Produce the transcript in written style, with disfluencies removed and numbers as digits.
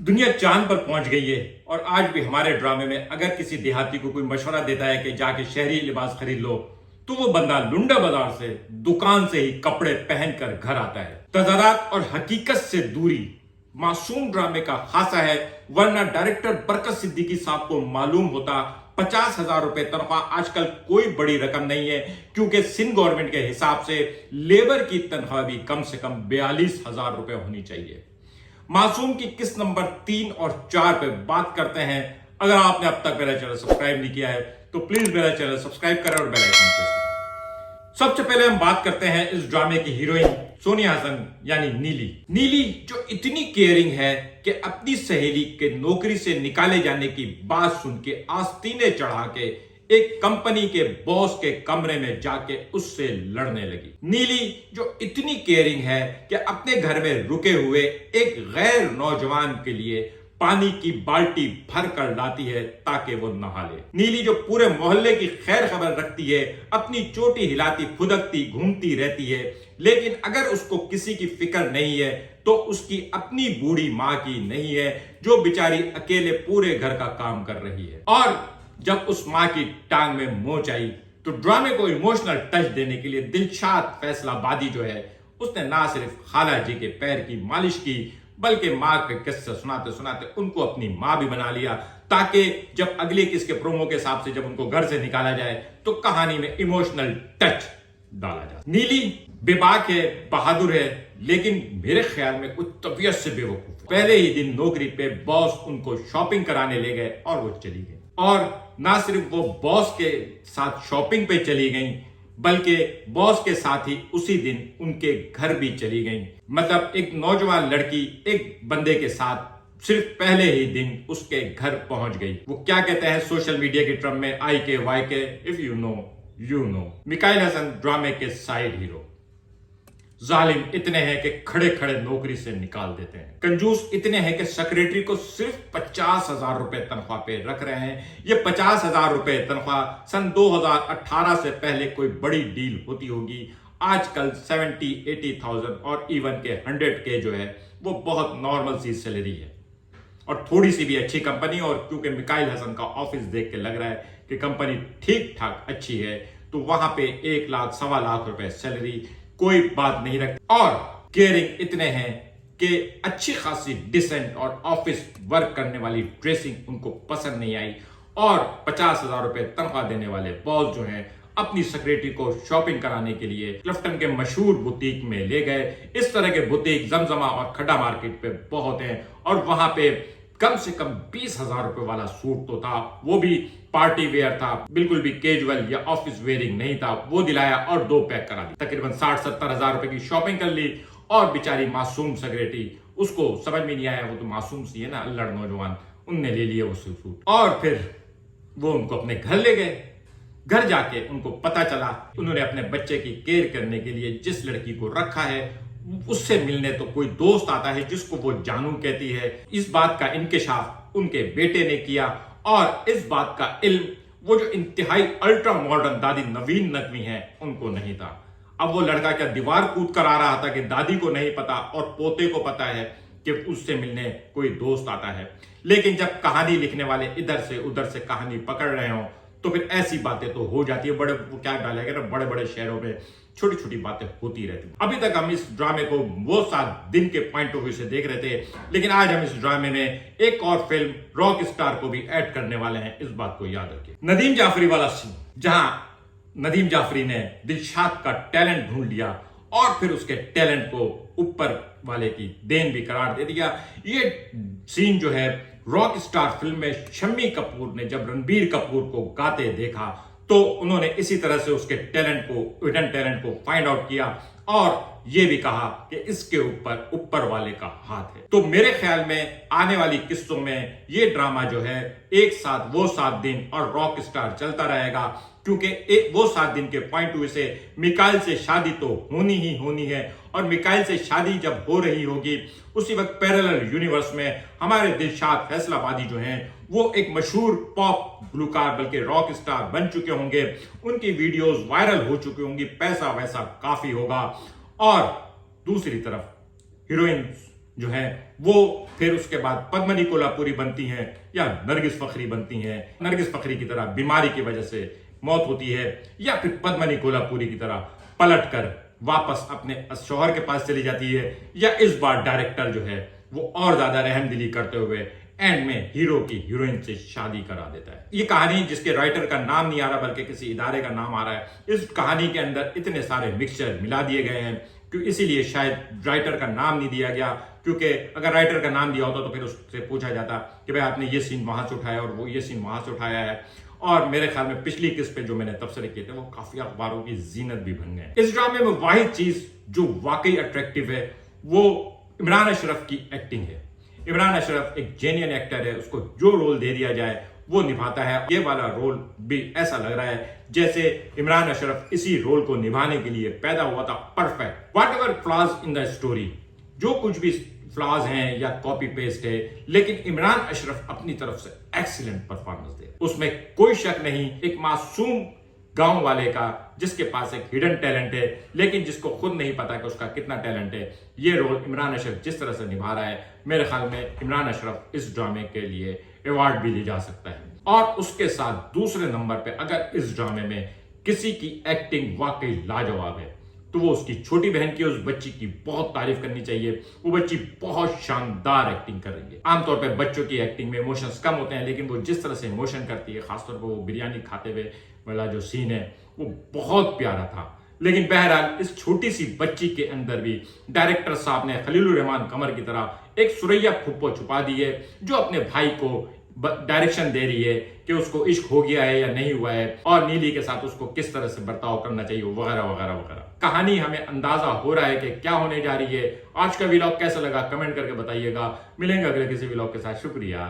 दुनिया चांद पर पहुंच गई है और आज भी हमारे ड्रामे में अगर किसी देहाती को कोई मशवरा देता है कि जाके शहरी लिबास खरीद लो, तो वो बंदा लुंडा बाजार से दुकान से ही कपड़े पहनकर घर आता है। तजादात और हकीकत से दूरी मासूम ड्रामे का खासा है, वरना डायरेक्टर बरकत सिद्दीकी साहब को मालूम होता 50,000 रुपए तनख्वाह आजकल कोई बड़ी रकम नहीं है, क्योंकि सिंध गवर्नमेंट के हिसाब से लेबर की तनख्वाह भी कम से कम 42,000 रुपए होनी चाहिए। मासूम की किस्त नंबर 3 और 4 पे बात करते हैं। अगर आपने अब तक मेरा चैनल सब्सक्राइब नहीं किया है तो प्लीज मेरा चैनल सब्सक्राइब करें और बेल आइकन प्रेस करें। सबसे पहले हम बात करते हैं इस ड्रामे की हीरोइन सोनिया हसन यानी नीली। नीली जो इतनी केयरिंग है कि अपनी सहेली के नौकरी से निकाले जाने की बात सुन के आस्तीने चढ़ा के एक कंपनी के बॉस के कमरे में जाके उससे लड़ने लगी। नीली जो इतनी केयरिंग है कि अपने घर में रुके हुए एक गैर नौजवान के लिए पानी की बाल्टी भर कर लाती है ताकि वो नहा ले। नीली जो पूरे मोहल्ले की खैर खबर रखती है, अपनी चोटी हिलाती फुदकती घूमती रहती है, लेकिन अगर उसको किसी की फिक्र नहीं है तो उसकी अपनी बूढ़ी माँ की नहीं है, जो बेचारी अकेले पूरे घर का काम कर रही है। और जब उस मां की टांग में मोच आई तो ड्रामे को इमोशनल टच देने के लिए दिलशाद फैसलाबादी जो है उसने ना सिर्फ खाला जी के पैर की मालिश की, बल्कि मां के किस्से सुनाते सुनाते उनको अपनी मां भी बना लिया, ताकि जब अगले किस के प्रोमो के हिसाब से जब उनको घर से निकाला जाए तो कहानी में इमोशनल टच डाला जाए। नीली बेबाक है, बहादुर है, लेकिन मेरे ख्याल में कुछ तबीयत से बेवकूफ। पहले ही दिन नौकरी पे बॉस उनको शॉपिंग कराने ले गए और वो चली गई। और ना सिर्फ वो बॉस के साथ शॉपिंग पे चली गई, बल्कि बॉस के साथ ही उसी दिन उनके घर भी चली गई। मतलब एक नौजवान लड़की एक बंदे के साथ सिर्फ पहले ही दिन उसके घर पहुंच गई। वो क्या कहते हैं सोशल मीडिया के टर्म में IK if you know you know. Mikail Hasan ड्रामे के साइड हीरो। जालिम इतने हैं कि खड़े खड़े नौकरी से निकाल देते हैं। कंजूस इतने हैं कि सेक्रेटरी को सिर्फ 50,000 रुपए तनख्वाह पे रख रहे हैं। ये 50,000 रुपए तनख्वाह सन 2018 से पहले कोई बड़ी डील होती होगी। आजकल 70-80,000 और इवन के 100K जो है वो बहुत नॉर्मल सी सैलरी है। और थोड़ी सी भी अच्छी कंपनी, और क्योंकि मिकाइल हसन का ऑफिस देख के लग रहा है कि कंपनी ठीक ठाक अच्छी है, तो वहां पे 1 लाख 1.25 लाख रुपए सैलरी कोई बात नहीं रखती। और केयरिंग इतने हैं कि अच्छी खासी डिसेंट और ऑफिस वर्क करने वाली ड्रेसिंग उनको पसंद नहीं आई, और 50,000 रुपए तनख्वाह देने वाले बॉस जो हैं अपनी सेक्रेटरी को शॉपिंग कराने के लिए क्लिफ्टन के मशहूर बुटीक में ले गए। इस तरह के बुटीक जमजमा और खड्डा मार्केट पे बहुत हैं, और वहां पे कम से कम 20,000 रुपए वाला सूट तो था, वो भी पार्टी वेयर था, बिल्कुल भी कैजुअल या ऑफिस वेयरिंग नहीं था। वो दिलाया और 2 पैक करा दी। तकरीबन 60-70 हजार रुपए की शॉपिंग कर ली, और बेचारी मासूम सेक्रेटरी, उसको समझ में नहीं आया, वो तो मासूम सी है ना, अल्लड़ नौजवान, उनने ले लिया वो सूट। और फिर वो उनको अपने घर ले गए। घर जाके उनको पता चला उन्होंने अपने बच्चे की केयर करने के लिए जिस लड़की को रखा है उससे मिलने तो कोई दोस्त आता है जिसको वो जानू कहती है। इस बात का इंकिशाफ उनके बेटे ने किया, और इस बात का इल्म वो जो इंतहाई अल्ट्रा मॉडर्न दादी नवीन नकवी हैं उनको नहीं था। अब वो लड़का क्या दीवार कूद कर आ रहा था कि दादी को नहीं पता और पोते को पता है कि उससे मिलने कोई दोस्त आता है। लेकिन जब कहानी लिखने वाले इधर से उधर से कहानी पकड़ रहे हो तो फिर ऐसी बातें तो हो जाती है। वो क्या डालेगा ना, बड़े बड़े शहरों में छोटी छोटी बातें होती रहती। अभी तक हम इस ड्रामे को वो 7 दिन के पॉइंट ऑफ व्यू से देख रहे थे, लेकिन आज हम इस ड्रामे में एक और फिल्म रॉक स्टार को भी ऐड करने वाले हैं, इस बात को याद रखिए। नदीम जाफरी वाला सीन, जहां नदीम जाफरी ने दिलशाद का टैलेंट ढूंढ लिया और फिर उसके टैलेंट को ऊपर वाले की देन भी करार दे दिया। ये सीन जो है रॉक स्टार फिल्म में शम्मी कपूर ने जब रणबीर कपूर को गाते देखा तो उन्होंने इसी तरह से उसके टैलेंट को, हिडन टैलेंट को फाइंड आउट किया, और ये भी कहा कि इसके ऊपर वाले का हाथ है। तो मेरे ख्याल में आने वाली किस्तों में ये ड्रामा जो है एक साथ वो 7 दिन और रॉक स्टार चलता रहेगा, क्योंकि वो 7 दिन के पॉइंट व्यू से मिकाइल से शादी तो होनी ही होनी है, और मिकाइल से शादी जब हो रही होगी उसी वक्त पैरेलल यूनिवर्स में हमारे दिलशाद फैसलाबादी जो हैं वो एक मशहूर पॉप गुलकार बल्कि रॉक स्टार बन चुके होंगे। उनकी वीडियोस वायरल हो चुकी होंगी, पैसा वैसा काफी होगा। और दूसरी तरफ हीरोइन जो हैं वो फिर उसके बाद पद्मिनी कोल्हापुरी बनती हैं या नरगिस फखरी बनती हैं। नरगिस फखरी की तरह बीमारी की वजह से मौत होती है, या फिर पद्मिनी कोल्हापुरी की तरह पलट कर वापस अपने शौहर के पास चली जाती है, या इस बार डायरेक्टर जो है वो और ज्यादा रहमदिली करते हुए एंड में हीरो की हीरोइन से शादी करा देता है। ये कहानी जिसके राइटर का नाम नहीं आ रहा बल्कि किसी इदारे का नाम आ रहा है, इस कहानी के अंदर इतने सारे मिक्सचर मिला दिए गए हैं कि इसीलिए शायद राइटर का नाम नहीं दिया गया, क्योंकि अगर राइटर का नाम दिया होता तो फिर उससे पूछा जाता कि भाई आपने ये सीन वहां से उठाया और वो ये सीन वहां से उठाया है। और मेरे ख्याल में पिछली किस्त पे जो मैंने तबसरे किए थे वो काफी अखबारों की जीनत भी बन गए। इस ड्रामे में वाहिद चीज जो वाकई अट्रैक्टिव है वो इमरान अशरफ की एक्टिंग है। इमरान अशरफ एक जेन्युइन एक्टर है, उसको जो रोल दे दिया जाए वो निभाता है। ये वाला रोल भी ऐसा लग रहा है जैसे इमरान अशरफ इसी रोल को निभाने के लिए पैदा हुआ था, perfect. What ever flaws in the story, जो कुछ भी फ्लॉज हैं या कॉपी पेस्ट है, लेकिन इमरान अशरफ अपनी तरफ से एक्सीलेंट परफॉर्मेंस दे, उसमें कोई शक नहीं। एक मासूम गांव वाले का जिसके पास एक हिडन टैलेंट है लेकिन जिसको खुद नहीं पता कि उसका कितना टैलेंट है, ये रोल इमरान अशरफ जिस तरह से निभा रहा है, मेरे ख्याल में इमरान अशरफ इस ड्रामे के लिए अवार्ड भी ले जा सकता है। और उसके साथ दूसरे नंबर पे अगर इस ड्रामे में किसी की एक्टिंग वाकई लाजवाब है तो वो उसकी छोटी बहन की, उस बच्ची की बहुत तारीफ करनी चाहिए। वो बच्ची बहुत शानदार एक्टिंग कर रही है। आमतौर पे बच्चों की एक्टिंग में इमोशंस कम होते हैं, लेकिन वो जिस तरह से इमोशन करती है, खासतौर पर वो बिरयानी खाते हुए वाला जो सीन है वो बहुत प्यारा था। लेकिन बहरहाल इस छोटी सी बच्ची के अंदर भी डायरेक्टर साहब ने खलीलुर रहमान कमर की तरह एक सुरैया फुप्पो छुपा दी है, जो अपने भाई को डायरेक्शन दे रही है कि उसको इश्क हो गया है या नहीं हुआ है, और नीली के साथ उसको किस तरह से बर्ताव करना चाहिए, वगैरह वगैरह वगैरह। कहानी हमें अंदाजा हो रहा है कि क्या होने जा रही है। आज का व्लॉग कैसा लगा कमेंट करके बताइएगा। मिलेंगे अगले किसी व्लॉग के साथ। शुक्रिया।